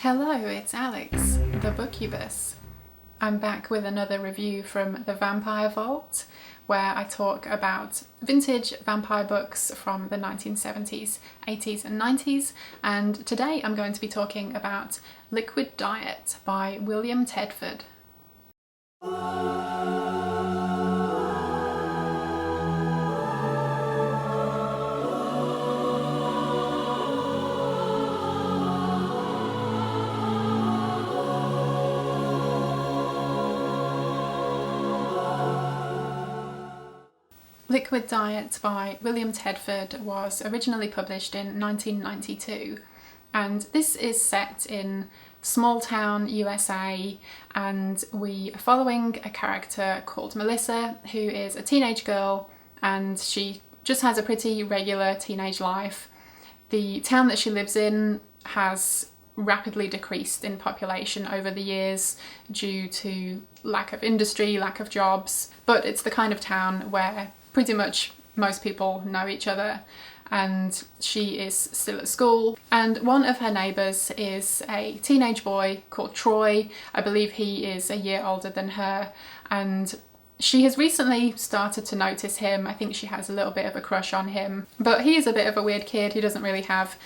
Hello, it's Alex, the Bookubus. I'm back with another review from the Vampire Vault, where I talk about vintage vampire books from the 1970s, 80s and 90s, and today I'm going to be talking about Liquid Diet by William Tedford. Liquid Diet by William Tedford was originally published in 1992, and this is set in small town USA, and we are following a character called Melissa, who is a teenage girl, and she just has a pretty regular teenage life. The town that she lives in has rapidly decreased in population over the years due to lack of industry, lack of jobs, but it's the kind of town where pretty much most people know each other, and she is still at school, and one of her neighbours is a teenage boy called Troy. I believe he is a year older than her, and she has recently started to notice him. I think she has a little bit of a crush on him, but he is a bit of a weird kid. He doesn't really have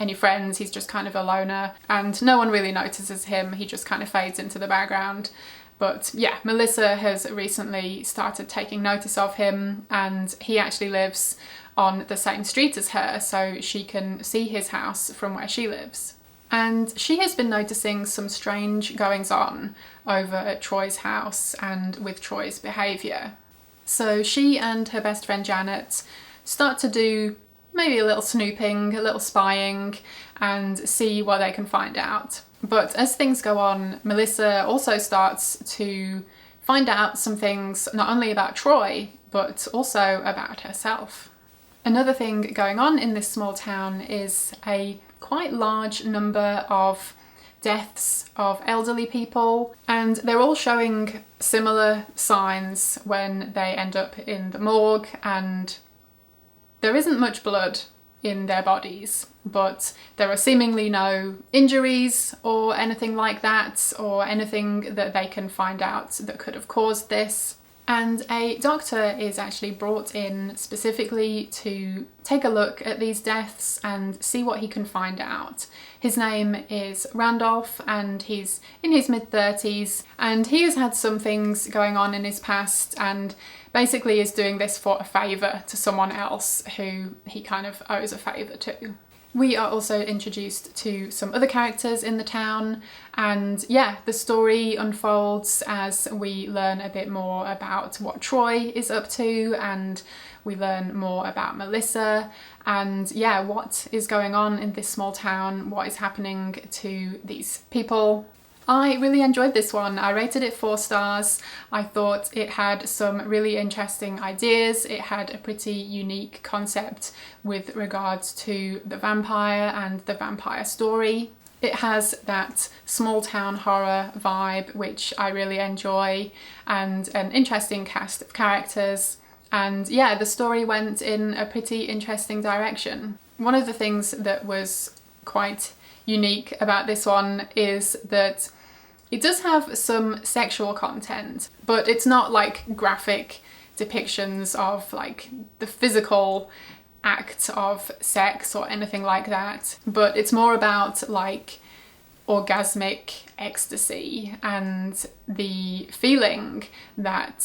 any friends, he's just kind of a loner, and no one really notices him. He just kind of fades into the background. But yeah, Melissa has recently started taking notice of him, and he actually lives on the same street as her, so she can see his house from where she lives. And she has been noticing some strange goings on over at Troy's house and with Troy's behaviour. So she and her best friend Janet start to do maybe a little snooping, a little spying, and see what they can find out. But as things go on, Melissa also starts to find out some things not only about Troy, but also about herself. Another thing going on in this small town is a quite large number of deaths of elderly people, and they're all showing similar signs when they end up in the morgue, and there isn't much blood in their bodies, but there are seemingly no injuries or anything like that, or anything that they can find out that could have caused this. And a doctor is actually brought in specifically to take a look at these deaths and see what he can find out. His name is Randolph, and he's in his mid-30s, and he has had some things going on in his past, and basically is doing this for a favour to someone else who he kind of owes a favour to. We are also introduced to some other characters in the town, and yeah, the story unfolds as we learn a bit more about what Troy is up to, and we learn more about Melissa, and yeah, what is going on in this small town, what is happening to these people. I really enjoyed this one. I rated it 4 stars. I thought it had some really interesting ideas. It had a pretty unique concept with regards to the vampire and the vampire story. It has that small town horror vibe, which I really enjoy, and an interesting cast of characters. And yeah, the story went in a pretty interesting direction. One of the things that was quite unique about this one is that it does have some sexual content, but it's not like graphic depictions of like the physical act of sex or anything like that, but it's more about like orgasmic ecstasy and the feeling that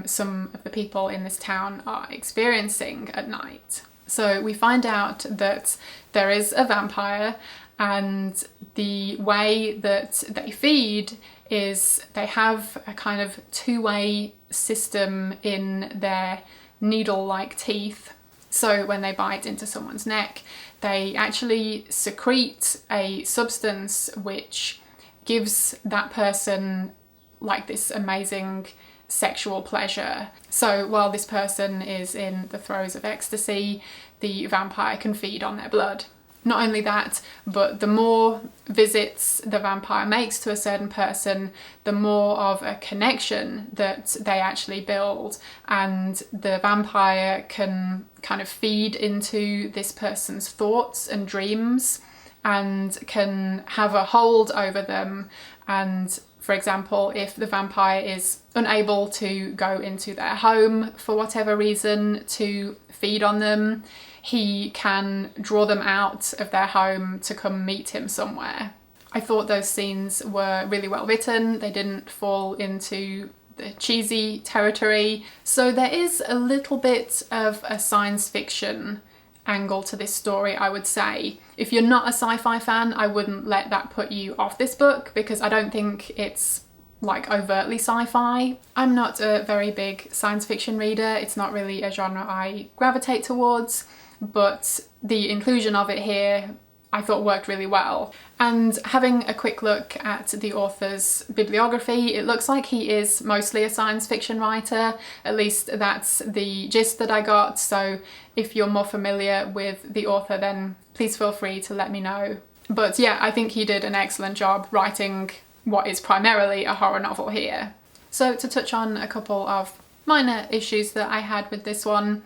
some of the people in this town are experiencing at night. So we find out that there is a vampire, and the way that they feed is they have a kind of two-way system in their needle-like teeth. So when they bite into someone's neck, they actually secrete a substance which gives that person like this amazing sexual pleasure. So while this person is in the throes of ecstasy, the vampire can feed on their blood. Not only that, but the more visits the vampire makes to a certain person, the more of a connection that they actually build, and the vampire can kind of feed into this person's thoughts and dreams and can have a hold over them. And for example, if the vampire is unable to go into their home for whatever reason to feed on them, he can draw them out of their home to come meet him somewhere. I thought those scenes were really well written. They didn't fall into the cheesy territory. So there is a little bit of a science fiction angle to this story, I would say. If you're not a sci-fi fan, I wouldn't let that put you off this book, because I don't think it's like overtly sci-fi. I'm not a very big science fiction reader. It's not really a genre I gravitate towards, but the inclusion of it here I thought worked really well. And having a quick look at the author's bibliography, it looks like he is mostly a science fiction writer. At least that's the gist that I got. So if you're more familiar with the author, then please feel free to let me know. But yeah, I think he did an excellent job writing what is primarily a horror novel here. So to touch on a couple of minor issues that I had with this one,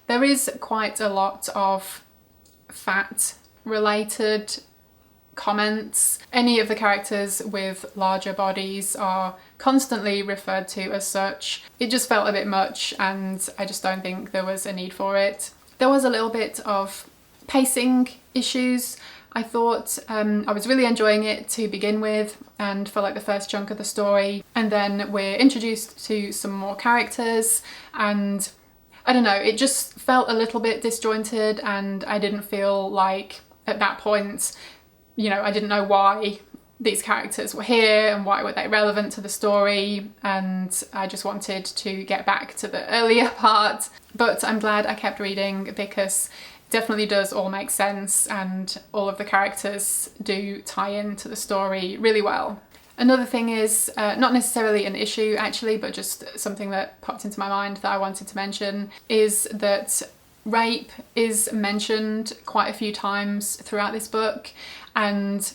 there is quite a lot of fat related comments. Any of the characters with larger bodies are constantly referred to as such. It just felt a bit much, and I just don't think there was a need for it. There was a little bit of pacing issues. I thought I was really enjoying it to begin with and for like the first chunk of the story, and then we're introduced to some more characters and I don't know, it just felt a little bit disjointed, and I didn't feel like at that point, you know, I didn't know why these characters were here and why were they relevant to the story, and I just wanted to get back to the earlier part. But I'm glad I kept reading, because it definitely does all make sense and all of the characters do tie into the story really well. Another thing is, not necessarily an issue actually, but just something that popped into my mind that I wanted to mention, is that rape is mentioned quite a few times throughout this book, and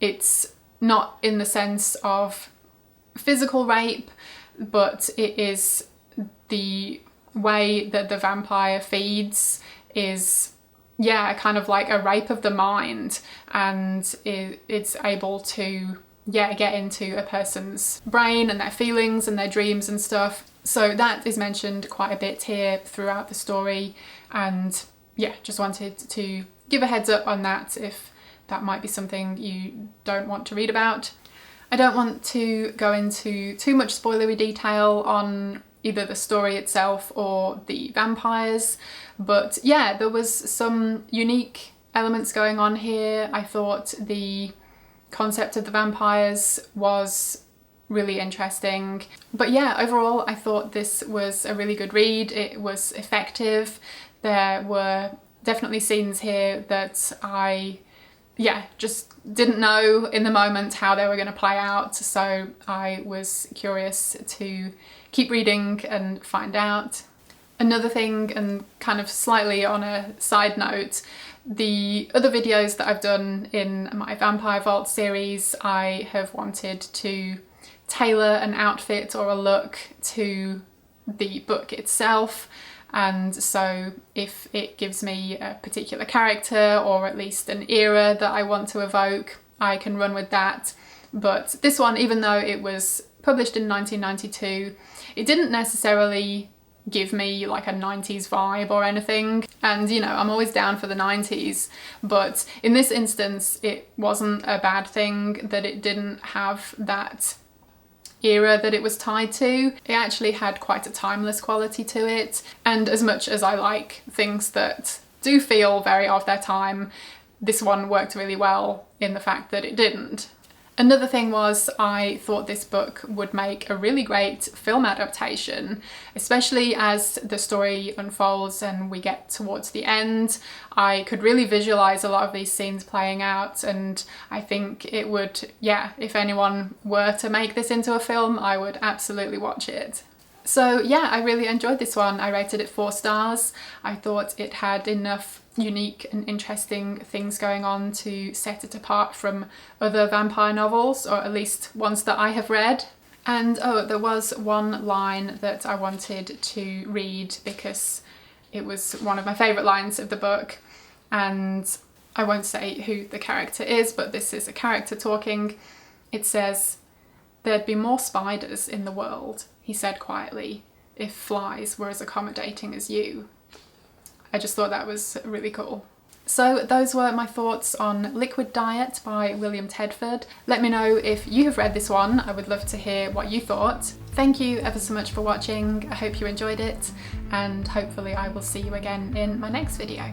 it's not in the sense of physical rape, but it is the way that the vampire feeds is, yeah, kind of like a rape of the mind, and it's able to, yeah, get into a person's brain and their feelings and their dreams and stuff. So that is mentioned quite a bit here throughout the story, and yeah, just wanted to give a heads up on that if that might be something you don't want to read about. I don't want to go into too much spoilery detail on either the story itself or the vampires, but yeah, there was some unique elements going on here. I thought the concept of the vampires was really interesting. But yeah, overall I thought this was a really good read. It was effective. There were definitely scenes here that I, yeah, just didn't know in the moment how they were going to play out, so I was curious to keep reading and find out. Another thing, and kind of slightly on a side note, the other videos that I've done in my Vampire Vault series, I have wanted to tailor an outfit or a look to the book itself, and so if it gives me a particular character or at least an era that I want to evoke, I can run with that. But this one, even though it was published in 1992, it didn't necessarily give me like a 90s vibe or anything, and you know, I'm always down for the 90s, but in this instance it wasn't a bad thing that it didn't have that era that it was tied to. It actually had quite a timeless quality to it, and as much as I like things that do feel very of their time, this one worked really well in the fact that it didn't. Another thing was, I thought this book would make a really great film adaptation, especially as the story unfolds and we get towards the end. I could really visualize a lot of these scenes playing out, and I think it would, yeah, if anyone were to make this into a film, I would absolutely watch it. So yeah, I really enjoyed this one. I rated it 4 stars. I thought it had enough unique and interesting things going on to set it apart from other vampire novels, or at least ones that I have read. And oh, there was one line that I wanted to read because it was one of my favourite lines of the book, and I won't say who the character is, but this is a character talking. It says, "There'd be more spiders in the world," he said quietly, "if flies were as accommodating as you." I just thought that was really cool. So those were my thoughts on Liquid Diet by William Tedford. Let me know if you have read this one. I would love to hear what you thought. Thank you ever so much for watching. I hope you enjoyed it, and hopefully I will see you again in my next video.